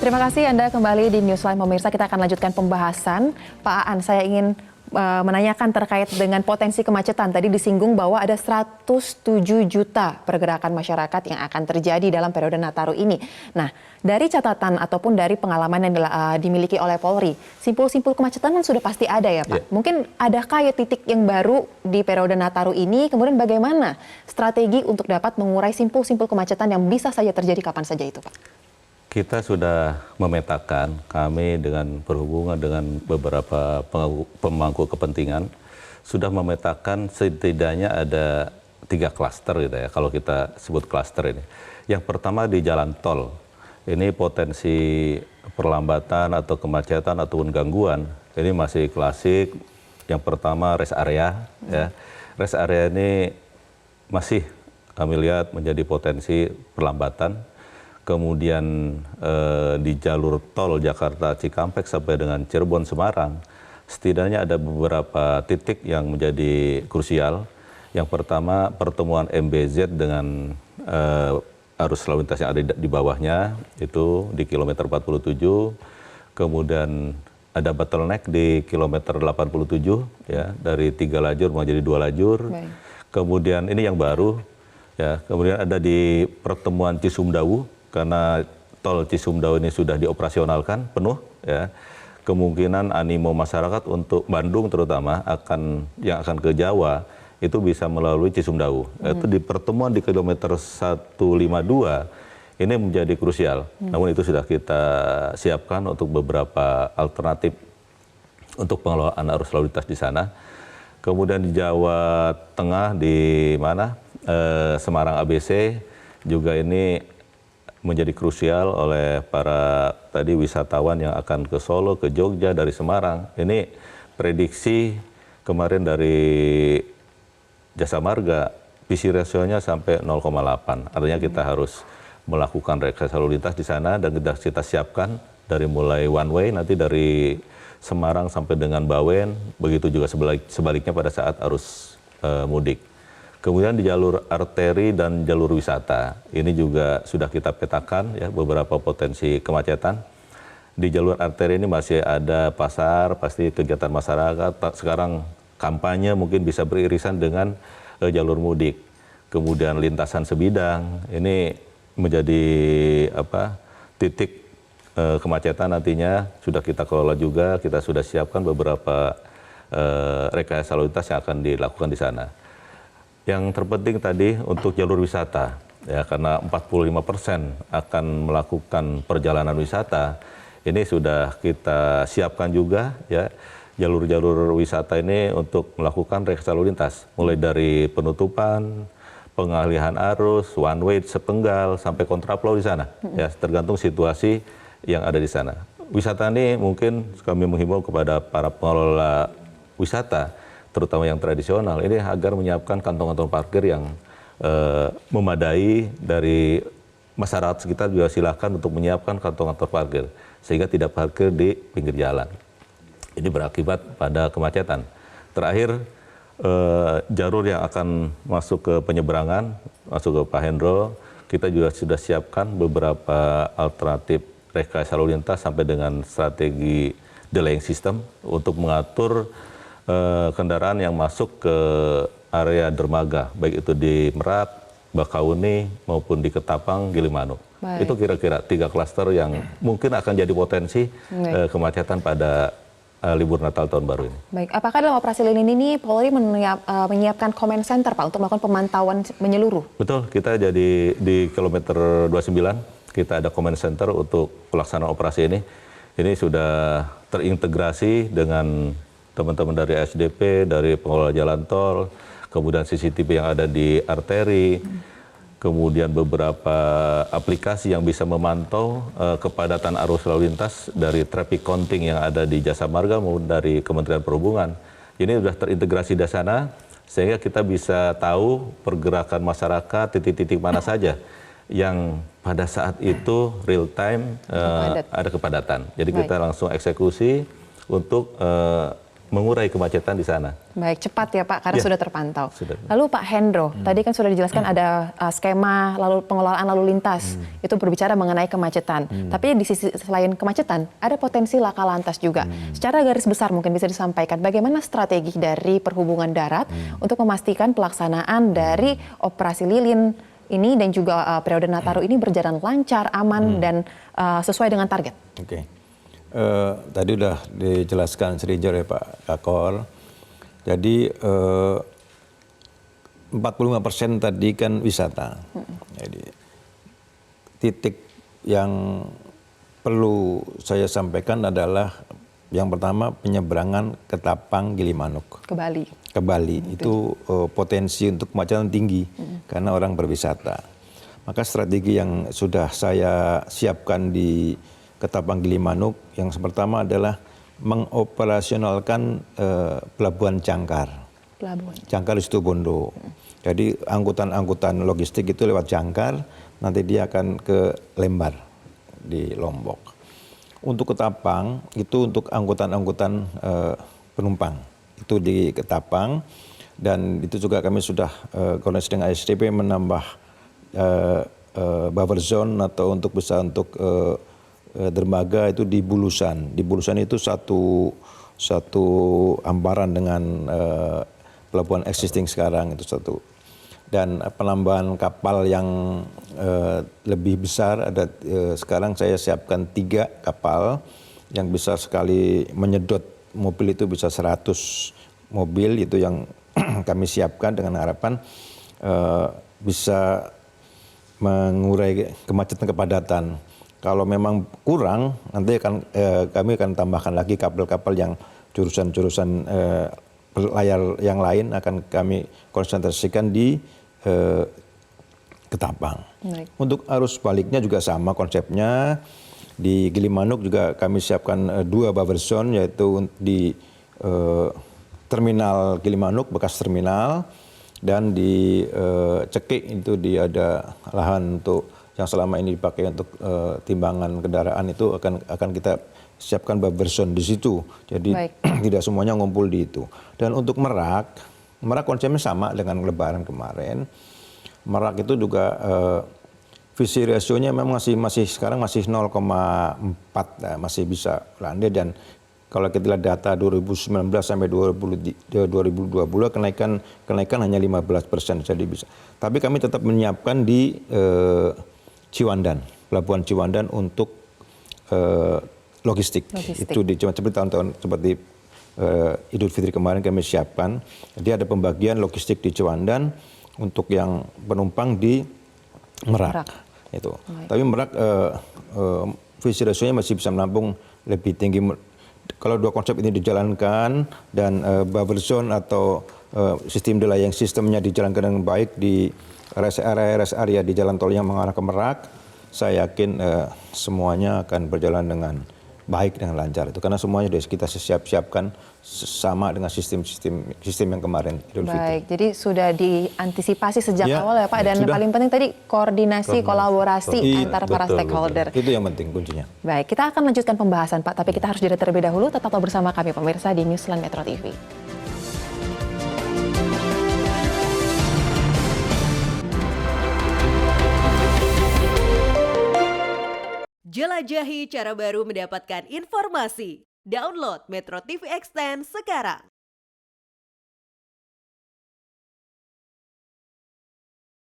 Terima kasih Anda kembali di Newsline pemirsa. Kita akan lanjutkan pembahasan. Pak Aan, saya ingin menanyakan terkait dengan potensi kemacetan. Tadi disinggung bahwa ada 107 juta pergerakan masyarakat yang akan terjadi dalam periode Nataru ini. Nah, dari catatan ataupun dari pengalaman yang dimiliki oleh Polri, simpul-simpul kemacetan kan sudah pasti ada ya Pak. Mungkin adakah ya titik yang baru di periode Nataru ini? Kemudian bagaimana strategi untuk dapat mengurai simpul-simpul kemacetan yang bisa saja terjadi kapan saja itu Pak? Kita sudah memetakan, kami dengan berhubungan dengan beberapa pemangku kepentingan, sudah memetakan setidaknya ada 3 klaster gitu ya, kalau kita sebut klaster ini. Yang pertama di jalan tol, ini potensi perlambatan atau kemacetan ataupun gangguan, ini masih klasik. Yang pertama rest area, ya. Rest area ini masih kami lihat menjadi potensi perlambatan. Kemudian di jalur tol Jakarta Cikampek sampai dengan Cirebon Semarang, setidaknya ada beberapa titik yang menjadi krusial. Yang pertama pertemuan MBZ dengan arus lalu lintas yang ada di bawahnya, itu di kilometer 47. Kemudian ada bottleneck di kilometer 87, ya, dari 3 lajur menjadi 2 lajur. Baik. Kemudian ini yang baru, ya, kemudian ada di pertemuan Cisumdawu, karena tol Cisumdawu ini sudah dioperasionalkan penuh, ya, kemungkinan animo masyarakat untuk Bandung terutama yang akan ke Jawa itu bisa melalui Cisumdawu. Itu di pertemuan di kilometer 152 ini menjadi krusial. Namun itu sudah kita siapkan untuk beberapa alternatif untuk pengelolaan arus lalu lintas di sana. Kemudian di Jawa Tengah di mana Semarang ABC juga ini menjadi krusial oleh para tadi wisatawan yang akan ke Solo, ke Jogja dari Semarang. Ini prediksi kemarin dari Jasa Marga, PC ratio-nya sampai 0,8. Artinya kita harus melakukan rekayasa lalu lintas di sana dan kita siapkan dari mulai one way nanti dari Semarang sampai dengan Bawen, begitu juga sebaliknya pada saat arus mudik. Kemudian di jalur arteri dan jalur wisata, ini juga sudah kita petakan ya beberapa potensi kemacetan. Di jalur arteri ini masih ada pasar, pasti kegiatan masyarakat. Sekarang kampanye mungkin bisa beririsan dengan jalur mudik. Kemudian lintasan sebidang, ini menjadi titik kemacetan nantinya sudah kita kelola juga. Kita sudah siapkan beberapa rekayasa lalu lintas yang akan dilakukan di sana. Yang terpenting tadi untuk jalur wisata, ya, karena 45% akan melakukan perjalanan wisata, ini sudah kita siapkan juga, ya, jalur-jalur wisata ini untuk melakukan rekayasa lalu lintas, mulai dari penutupan, pengalihan arus, one way sepenggal sampai kontraflow di sana, ya, tergantung situasi yang ada di sana. Wisata ini mungkin kami menghimbau kepada para pengelola wisata, terutama yang tradisional, ini agar menyiapkan kantong-kantong parkir yang memadai. Dari masyarakat sekitar juga silakan untuk menyiapkan kantong-kantong parkir, sehingga tidak parkir di pinggir jalan. Ini berakibat pada kemacetan. Terakhir, jalur yang akan masuk ke penyeberangan, masuk ke Pak Hendro, kita juga sudah siapkan beberapa alternatif rekayasa lalu lintas sampai dengan strategi delaying system untuk mengatur kendaraan yang masuk ke area dermaga, baik itu di Merak, Bakauni, maupun di Ketapang, Gilimanuk. Baik. Itu kira-kira 3 klaster yang mungkin akan jadi potensi kemacetan pada libur Natal tahun baru ini. Baik, apakah dalam operasi lini ini Polri menyiapkan command center Pak untuk melakukan pemantauan menyeluruh? Betul, kita jadi di kilometer 29, kita ada command center untuk pelaksanaan operasi ini. Ini sudah terintegrasi dengan teman-teman dari SDP, dari pengelola jalan tol, kemudian CCTV yang ada di arteri, kemudian beberapa aplikasi yang bisa memantau kepadatan arus lalu lintas dari traffic counting yang ada di Jasa Marga maupun dari Kementerian Perhubungan. Ini sudah terintegrasi di sana, sehingga kita bisa tahu pergerakan masyarakat, titik-titik mana saja yang pada saat itu real time ada kepadatan. Jadi kita langsung eksekusi untuk mengurai kemacetan di sana. Baik, cepat ya Pak, karena Ya, sudah terpantau. sudah. Lalu Pak Hendro, tadi kan sudah dijelaskan ada skema lalu pengelolaan lalu lintas, itu berbicara mengenai kemacetan. Tapi di sisi selain kemacetan, ada potensi laka lantas juga. Secara garis besar mungkin bisa disampaikan, bagaimana strategi dari perhubungan darat untuk memastikan pelaksanaan dari operasi lilin ini dan juga periode Nataru ini berjalan lancar, aman, dan sesuai dengan target. Oke. Tadi udah dijelaskan Srijar ya Pak Kakor. Jadi 45% tadi kan wisata. Jadi titik yang perlu saya sampaikan adalah yang pertama penyeberangan Ketapang Gilimanuk Ke Bali. ke Bali. Itu potensi untuk kemacetan tinggi karena orang berwisata. Maka strategi yang sudah saya siapkan di Ketapang Gilimanuk yang pertama adalah mengoperasionalkan pelabuhan Jangkar. Pelabuhan. Jangkar di Situbondo. Jadi angkutan-angkutan logistik itu lewat Jangkar, nanti dia akan ke Lembar di Lombok. Untuk Ketapang itu untuk angkutan-angkutan penumpang itu di Ketapang, dan itu juga kami sudah koordinasi dengan ASDP menambah buffer zone atau untuk bisa untuk dermaga itu di Bulusan. Di Bulusan itu satu hamparan dengan pelabuhan existing sekarang itu satu. Dan penambahan kapal yang lebih besar ada sekarang saya siapkan 3 kapal yang bisa sekali menyedot mobil itu bisa 100 mobil itu yang kami siapkan dengan harapan bisa mengurai kemacetan kepadatan. Kalau memang kurang, nanti kami akan tambahkan lagi kapal-kapal yang jurusan-jurusan layar yang lain akan kami konsentrasikan di Ketapang. Baik. Untuk arus baliknya juga sama konsepnya. Di Gilimanuk juga kami siapkan 2 buffer zone, yaitu di terminal Gilimanuk, bekas terminal, dan di Cekik itu ada lahan untuk yang selama ini dipakai untuk timbangan kendaraan itu akan kita siapkan buffer zone di situ. Jadi tidak semuanya ngumpul di itu. Dan untuk Merak konsepnya sama dengan Lebaran kemarin. Merak itu juga visi rasionya memang masih sekarang masih 0,4 masih bisa landai, dan kalau kita lihat data 2019 sampai 2020 kenaikan hanya 15%, jadi bisa. Tapi kami tetap menyiapkan di Ciwandan, pelabuhan Ciwandan untuk logistik. Itu seperti tahun-tahun seperti Idul Fitri kemarin kami siapkan. Jadi ada pembagian logistik di Ciwandan untuk yang penumpang di Merak. Itu. Tapi Merak visi rasionya masih bisa menampung lebih tinggi. Kalau 2 konsep ini dijalankan dan buffer zone atau sistem delaying sistemnya dijalankan dengan baik di rest area di jalan tol yang mengarah ke Merak, saya yakin semuanya akan berjalan dengan baik, dengan lancar. Itu karena semuanya sudah kita siapkan sama dengan sistem yang kemarin Idul Fitri. Baik, jadi sudah diantisipasi sejak awal ya Pak, dan sudah. paling penting tadi koordinasi, kolaborasi antar para stakeholder. Itu yang penting kuncinya. Baik, kita akan lanjutkan pembahasan Pak, tapi kita harus jeda terlebih dahulu. Tetaplah bersama kami pemirsa di Newsline Metro TV. Jelajahi cara baru mendapatkan informasi. Download Metro TV Extend sekarang.